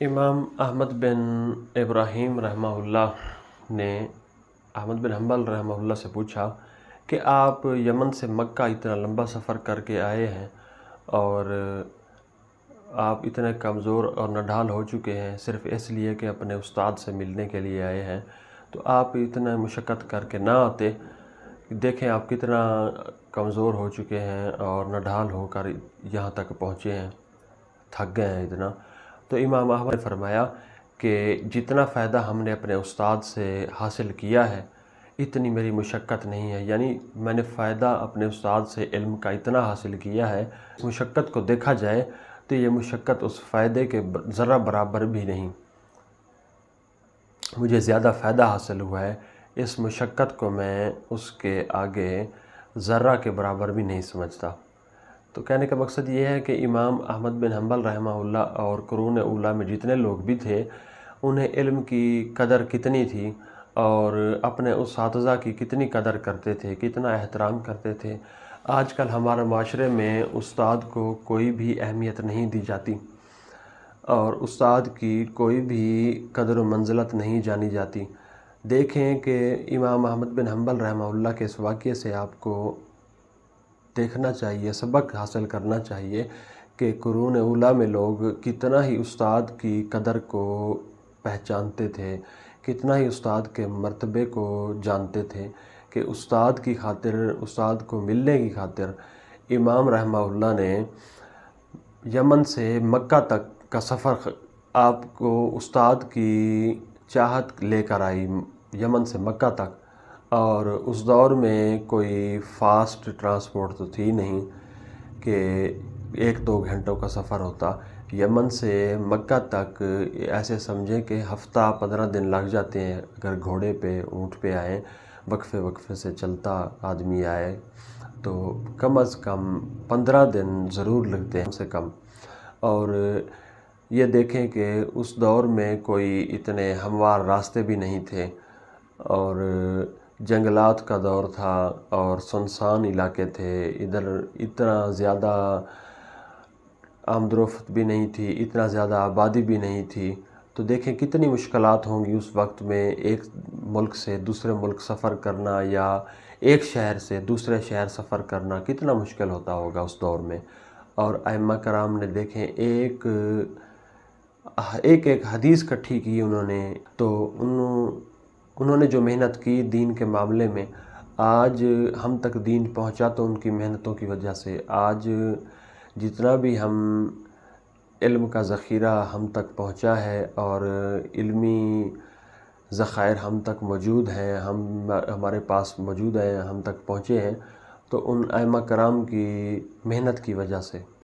امام احمد بن ابراہیم رحمہ اللہ نے احمد بن حنبل رحمہ اللہ سے پوچھا کہ آپ یمن سے مکہ اتنا لمبا سفر کر کے آئے ہیں اور آپ اتنے کمزور اور نڈھال ہو چکے ہیں صرف اس لیے کہ اپنے استاد سے ملنے کے لیے آئے ہیں، تو آپ اتنا مشقت کر کے نہ آتے۔ دیکھیں آپ کتنا کمزور ہو چکے ہیں اور نڈھال ہو کر یہاں تک پہنچے ہیں، تھک گئے ہیں اتنا۔ تو امام احمد نے فرمایا کہ جتنا فائدہ ہم نے اپنے استاد سے حاصل کیا ہے اتنی میری مشقت نہیں ہے، یعنی میں نے فائدہ اپنے استاد سے علم کا اتنا حاصل کیا ہے، مشقت کو دیکھا جائے تو یہ مشقت اس فائدے کے ذرہ برابر بھی نہیں۔ مجھے زیادہ فائدہ حاصل ہوا ہے، اس مشقت کو میں اس کے آگے ذرہ کے برابر بھی نہیں سمجھتا۔ تو کہنے کا مقصد یہ ہے کہ امام احمد بن حنبل رحمہ اللہ اور قرون اولیٰ میں جتنے لوگ بھی تھے انہیں علم کی قدر کتنی تھی اور اپنے اساتذہ کی کتنی قدر کرتے تھے، کتنا احترام کرتے تھے۔ آج کل ہمارے معاشرے میں استاد کو کوئی بھی اہمیت نہیں دی جاتی اور استاد کی کوئی بھی قدر و منزلت نہیں جانی جاتی۔ دیکھیں کہ امام احمد بن حنبل رحمہ اللہ کے اس واقعے سے آپ کو دیکھنا چاہیے، سبق حاصل کرنا چاہیے کہ قرون اولیٰ میں لوگ کتنا ہی استاد کی قدر کو پہچانتے تھے، کتنا ہی استاد کے مرتبے کو جانتے تھے کہ استاد کی خاطر، استاد کو ملنے کی خاطر امام رحمہ اللہ نے یمن سے مکہ تک کا سفر آپ کو استاد کی چاہت لے کر آئی یمن سے مکہ تک، اور اس دور میں کوئی فاسٹ ٹرانسپورٹ تو تھی نہیں کہ 1-2 گھنٹوں کا سفر ہوتا۔ یمن سے مکہ تک ایسے سمجھیں کہ ہفتہ 15 دن لگ جاتے ہیں اگر گھوڑے پہ اونٹ پہ آئیں، وقفے وقفے سے چلتا آدمی آئے تو کم از کم 15 دن ضرور لگتے ہیں کم سے کم۔ اور یہ دیکھیں کہ اس دور میں کوئی اتنے ہموار راستے بھی نہیں تھے اور جنگلات کا دور تھا اور سنسان علاقے تھے، ادھر اتنا زیادہ آمد و رفت بھی نہیں تھی، اتنا زیادہ آبادی بھی نہیں تھی۔ تو دیکھیں کتنی مشکلات ہوں گی اس وقت میں، ایک ملک سے دوسرے ملک سفر کرنا یا ایک شہر سے دوسرے شہر سفر کرنا کتنا مشکل ہوتا ہوگا اس دور میں۔ اور ائمہ کرام نے دیکھیں ایک حدیث کٹھی کی انہوں نے، تو انہوں نے جو محنت کی دین کے معاملے میں، آج ہم تک دین پہنچا تو ان کی محنتوں کی وجہ سے۔ آج جتنا بھی ہم علم کا ذخیرہ ہم تک پہنچا ہے اور علمی ذخائر ہم تک موجود ہیں، ہمارے پاس موجود ہیں، ہم تک پہنچے ہیں، تو ان ائمہ کرام کی محنت کی وجہ سے۔